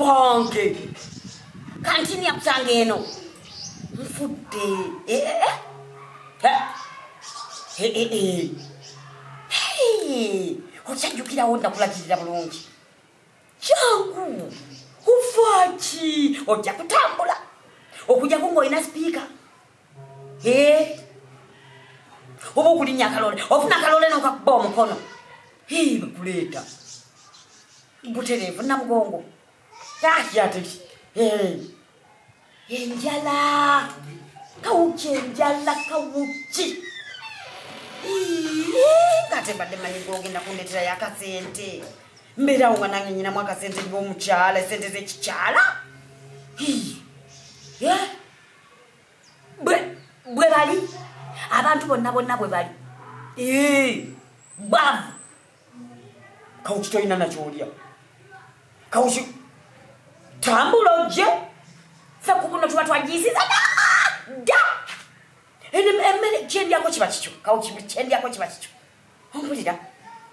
wange kantini yakusanga eno nfudde okyajjukirawo nakulagirira bulungi jangu ufaaki ojja kutambula okujjako ng'olina sipiika oba okulinnya akalole ofuna akalole nokakuba omukono bakuleeta butereevu namugongo ate enjala kawuki enjala kawuki ngate mbadde manyi gogenda kundetera yakasente mbeerawo nga nange nyinamu akasente b'omukyala esente z'ekikyala bwe bali abantu bonna bwe bali bavu kawuki tolina nakyolya kawuki tambula ojje fe kubuno tuba twagiyisiza da emmere kyendyako kiba kikyo kawuki kyendyako kiba kikyo ompulira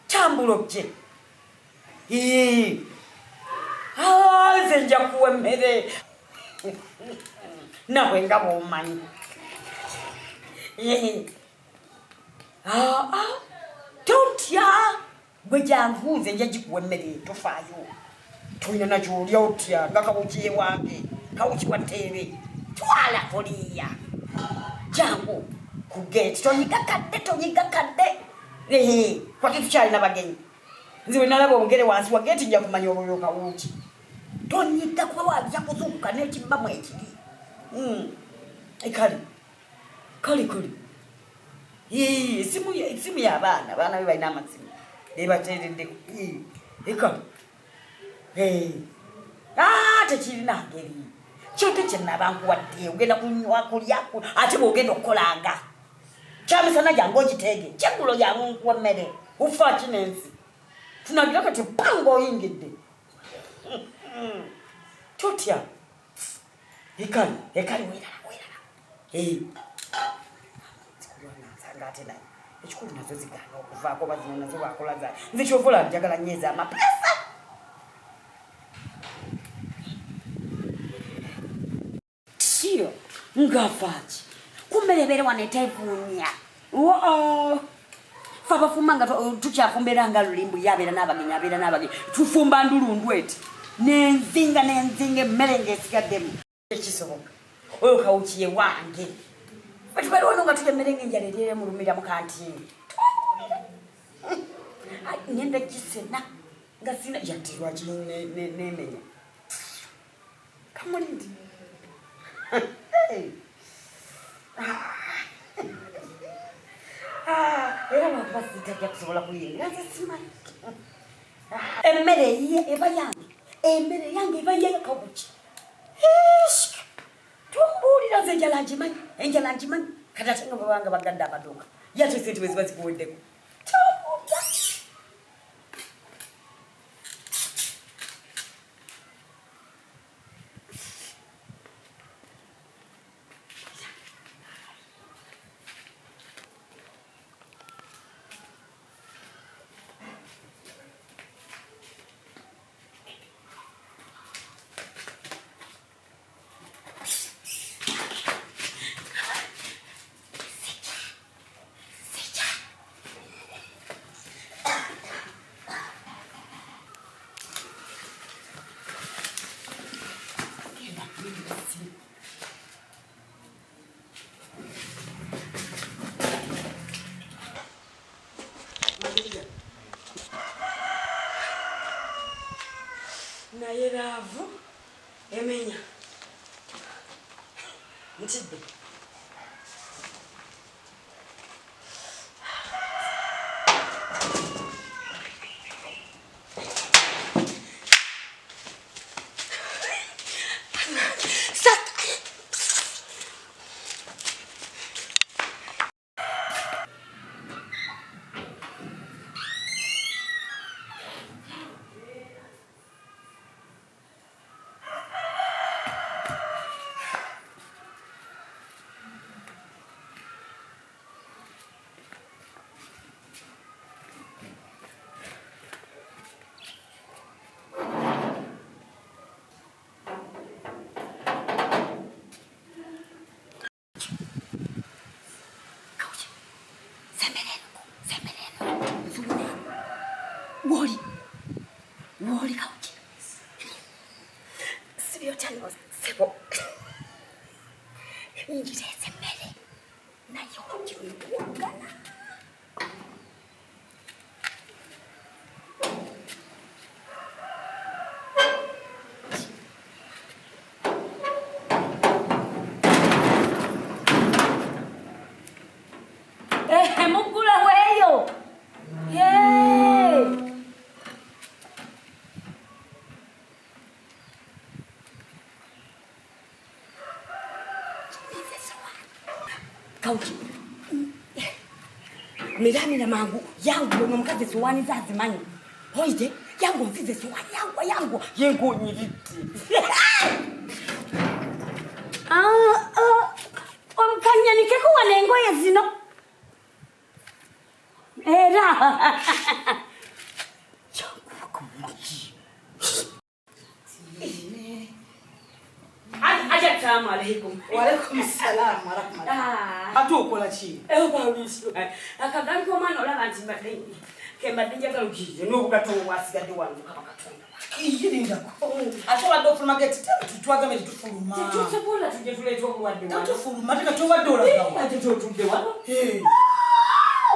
tambula ojje nze nja kuwa emmere nawe nga bwomanyi totya gwe jangu nze nja gikuwa emmere tofaayo tolina nakyolya otya nga kawuki ewange kawuki wateebe twala toliya jangu ku gate tonyiga kadde kwaki tukyalina bagenyi nze bwe nalaba obugere wansi wa gate nja kumanya obulyo kawuki tonyiga kuba wajja kuzunguka n'ekibbamu ekiri kale esimu y'abaana be balina amasimu ebateereddeko tekirina ngeri kyonte kyenabankuwadde ogenda kunywa kulyaku ate bwogenda okukolanga kyamisana jangu ogiteege kyeggulo jangu nkuwa mmere ufa kinensi tunagira kati panga oyingidde totya ekali werala nsanga ate naye ekikulu nazo zigaana okuvaako bazino nazo bakola zayo nze kyovola njagala nyeeza amapesa siyo ngafaki kumberebere wanetaivunya fe abafumba nga tukyafumbera nga lulimbu yabeera n'abagenyi tufumba ndulundu eti nenzinga emmere ng'esigaddemu ekisoboka oyo kawukiye wange batubaliwano nga tulya emmere ng'enjala eryere mulumira mu kantini ngenda gisena nga sina yatirwaki nemenya kamulindi era lwakuba sitajja kusobola kuyingira nze simanyi emmere eba yange eba yakawuki tumbuulira nze enjala ngimanyi kati ate nga babanga bagadde amaduuka yate sente bwe ziba zikuweddeko tumbuulira naye laavu emenya ntidde Sio tano sebo. Injireze mbele. Na yote unaungana. Mukula weyo. Yay! Kauchi. Mirani na mangu yangu nomkaze suwani zazimani. Hoide yangu mfize suwani yangu yengo nyiriti. Omkanya nikeko wanengo yazino. Era. Assalamu alaikum. Wa alaikum salam wa rahmatullah. Atukola chi. Babisu. Akagani ko mano la bantu mbadingi. Kemba dinja kalukije no kugato wasigade wangu kama katonda. Kiyirinda ko. Atowa do fuluma gate tutwaga me tutufuluma. Tutusepola tuje tuleto ko wadde wangu. Tutufuluma tika towa dola gawa. Ate tutude wano.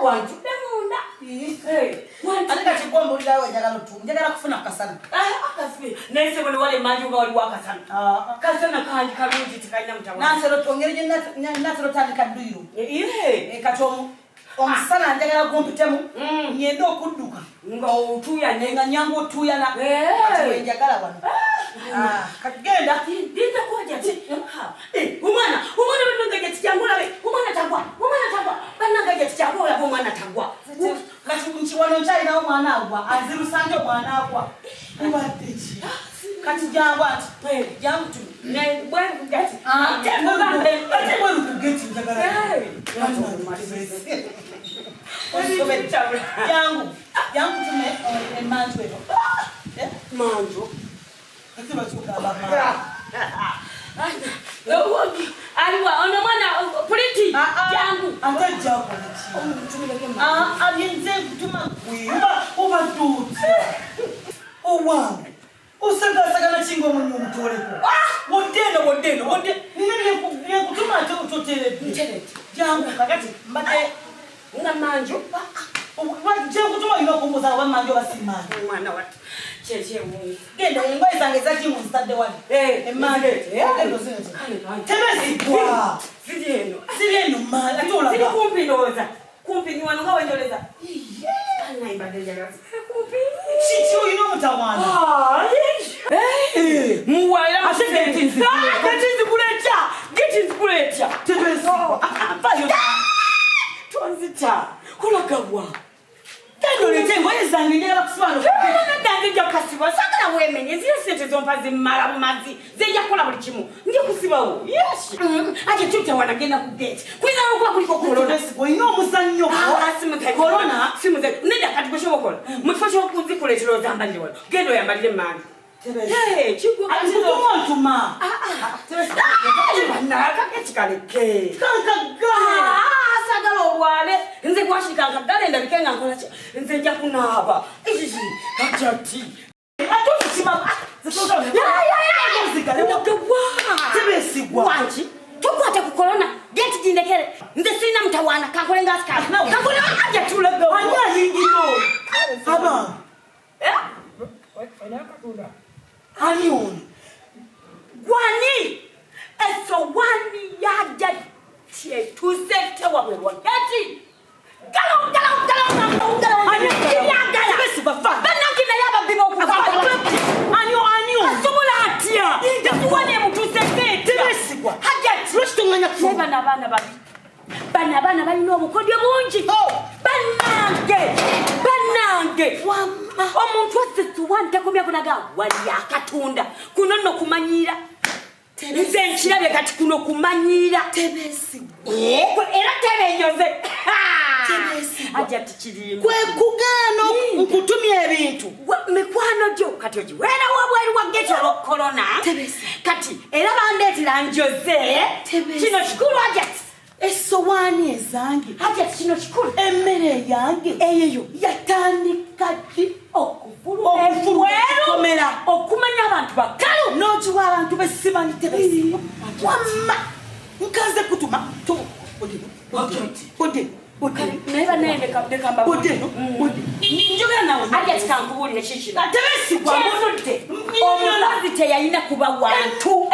Wantu demunda. Atika chigombo lilawe njagala tu. Njagala kufuna kasana. Akasibe. Nese bole wale majuga wali wakasana. Kasana kanji kalunji tikaina mtawa. Nasero tongere nasero tandika duiro. Katomo. Omusana njagala gompitemu. Nyendo okudduka. Nga otuya nenga nyango otuya na. Ati njagala wano. Kagenda. Dinda koja ti. Umwana bino ngege tiyangula we. Umwana tagwa. Bana ngege tiyangula bo mwana tagwa. Kati nchiwano chali na mwana agwa. Azirusange mwana agwa. Ubatechi. Kati jangwa ati. Jangu tu. Ne bwana ngati. Temwe kugeti njagala. Yangu tume manjo ero. Manjo. Akiba chuka baba. Aliwa ona mwana politi yangu. Ante japo nchi. Alienze kutuma kuimba ubatuti. Owangu. Usanga na chingo munyu mutoleko. Wodeno. Nini kutuma ate utotele. Jangu kakati mbate nga manjo. Je kutuma ino kumbuza wa manjo basimana. Mwana watu. Cheche mungu. Genda ngo izange zaki mu stade wani. Emande. Ndo zino. Tebesi kwa. Sirieno mala tola. Siri kumpi ni wanu ngawe ndoleza. Ana ibadeli ya kumpi. Chichi ino mutawana. Muwala asegetinzi. Getinzi kulecha. Tebesi. Bayo. Tonzita. Kola gabwa. Kando letengo ezange njala kuswalo. Ndange nja kasiba sakala wemenye zile sente zompazi mara mumazi zeja kola buli kimu nje kusibawo yes aje tuta wanagenda ku gate kwiza okuba kuliko corona sibo ino musannyo corona simuze nenda kati kushobokola mufasho okuzikuletero zambali wano gendo yambalire mani chigo ati tuma na kakachikaleke kankaga sagala obwale nze kwashika nkagala ndabikenga nkola ki nze nja kunaba achati atochima tebesigwa wanji tukwata ku corona geti jindekere nze sina mtawana kankolenga askari kankolenga aje tulaga anya hingino aba anion gwani eso wani yaja tie tuzete wa geti galo ani yaga besu bafa banaki na yaba bibo ku anio subula atia ndio wane mtu sete tebesigwa hajati rostonganya ku bana bali no bukodyo bungi banange omuntu wase wanta kumya kunaga wali akatunda kuno no kumanyira nze nkirabe kati kuno kumanyira tebesigwa era tebenyoze hajati kirimba kwe kugano nkutumya ebintu mikwano jo kati oji wera wabwali wa geto corona kati era bandetira njoze kino kikulu hajati esowani ezange hajati kino kikulu emmere yange eyeyo yatandika ki okuva komera okumanya abantu bakalu nojiwa abantu besimanyi tebesiba wamma nkaze kutuma to bode neba nende kamba bode njogera nawe ali atikankubulire kiki tebesigwa omunote omulazi teyalina kuba wantu